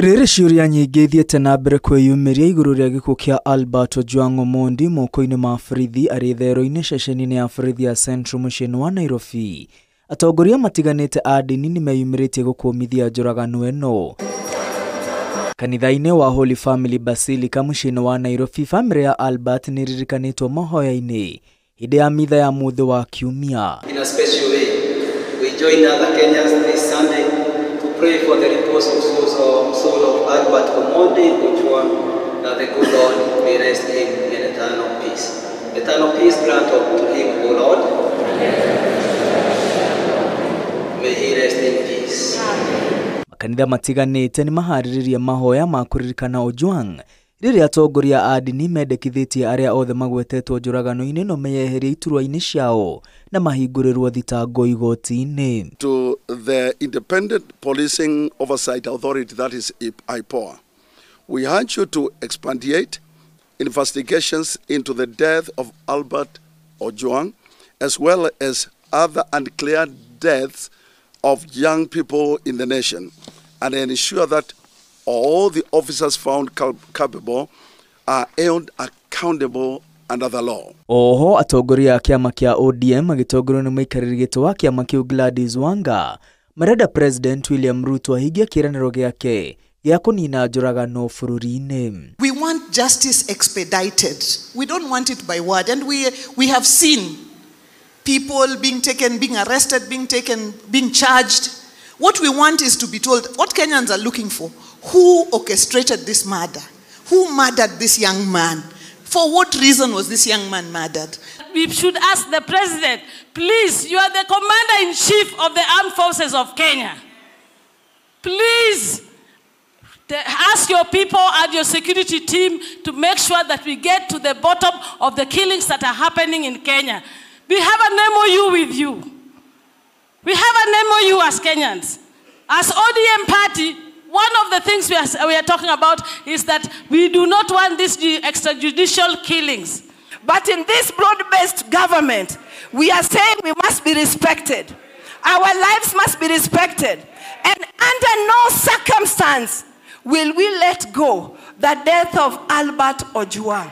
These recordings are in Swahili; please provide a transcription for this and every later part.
Rere ciuria nyingi ithiete na mbere kwiyumiria iguru ria gikuo kia Albert Ojwang Omondi moko-ini ma borithi ari thero-ini ceceni-ini ya borithi ya Central muciĩ wa Nairobi. Atongoria matiganite a ndini ni meyumiritie gukumithia njoragano eno. Kanitha-ini wa Holy Family Basilica muciĩ wa Nairobi, family ya Albert ni ririkanitwo mahoya-ini hĩndĩ ya mitha ya mũthĩ wa Kiumia. In a special way, we join other Kenyans this Sunday to pray for the repose of soul of Albert Omondi Ojwang, that the good Lord may rest him in eternal peace. Eternal peace grant to him, O Lord. May he rest in peace. Makanitha matiganite ni mahaririria mahoya ma kuririkana Ojwang rĩrĩa atongoria a ndini mendekithĩtie arĩa othe magwetetwo njoragano-inĩ no meyeherie iturwa-inĩ ciao na mahingũrĩrwo thitango igoti-inĩ. To the Independent Policing Oversight Authority, that is IPOA, we urge you to expedite investigations into the death of Albert Ojwang as well as other unclear deaths of young people in the nation, and ensure that all the officers found culpable are held accountable under the law. Oho atongoria a kiama kia ODM agĩtongorio nĩ mũikarĩri gĩtĩ wa kiama kĩu Gladys Wanga marenda President William Ruto ahingie kĩĩranĩro gĩake gĩa kũnina njoragano bũrũri-inĩ. We want justice expedited. We don't want it by word, and we have seen people being taken, being arrested, being charged. What we want is to be told what Kenyans are looking for. Who orchestrated this murder? Who murdered this young man? For what reason was this young man murdered? We should ask the president, please, you are the commander-in-chief of the armed forces of Kenya. Please, ask your people and your security team to make sure that we get to the bottom of the killings that are happening in Kenya. We have an MOU with you. We have an MOU as Kenyans. As ODM party, one of the things we are talking about is that we do not want these extrajudicial killings. But in this broad-based government, we are saying we must be respected. Our lives must be respected. And under no circumstance will we let go the death of Albert Ojwang.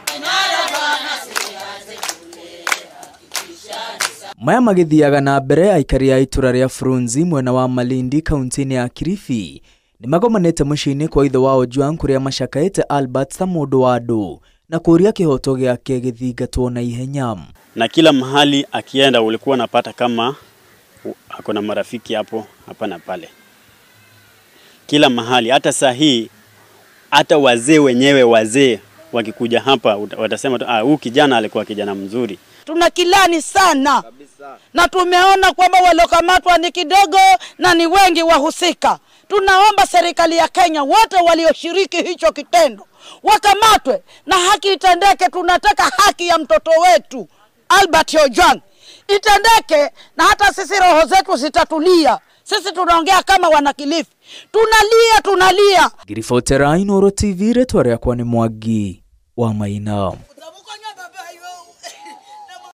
Maya magĩthiaga na mbere aikari a itura rĩa Frunzi mwena wa Malindi kaunti-inĩ ya Kilifi ni magomanĩte mũciĩ-inĩ kwa ithe wa Ojwang kũrĩa macakaĩte Albert ta mũndũ wa andũ na kũria kĩhoto gĩake gĩthingatwo na ihenya. Na kila mahali akienda ulikuwa unapata kama akona marafiki hapo hapa na pale. Kila mahali, hata saa hii hata wazee wenyewe wakikuja hapa watasema huyu kijana alikuwa kijana mzuri. Tuna kilani sana na tumeona kwamba waliokamatwa ni kidogo na ni wengi wahusika. Tunaomba serikali ya Kenya wote walioshiriki hicho kitendo wakamatwe na haki itendeke. Tunataka haki ya mtoto wetu Albert Ojwang itendeke, na hata sisi roho zetu zitatulia. Sisi tunaongea kama wana Kilifi, tunalia. Girifotera Inooro TV, retwa rĩakwa nĩ Mwangi wa Maina.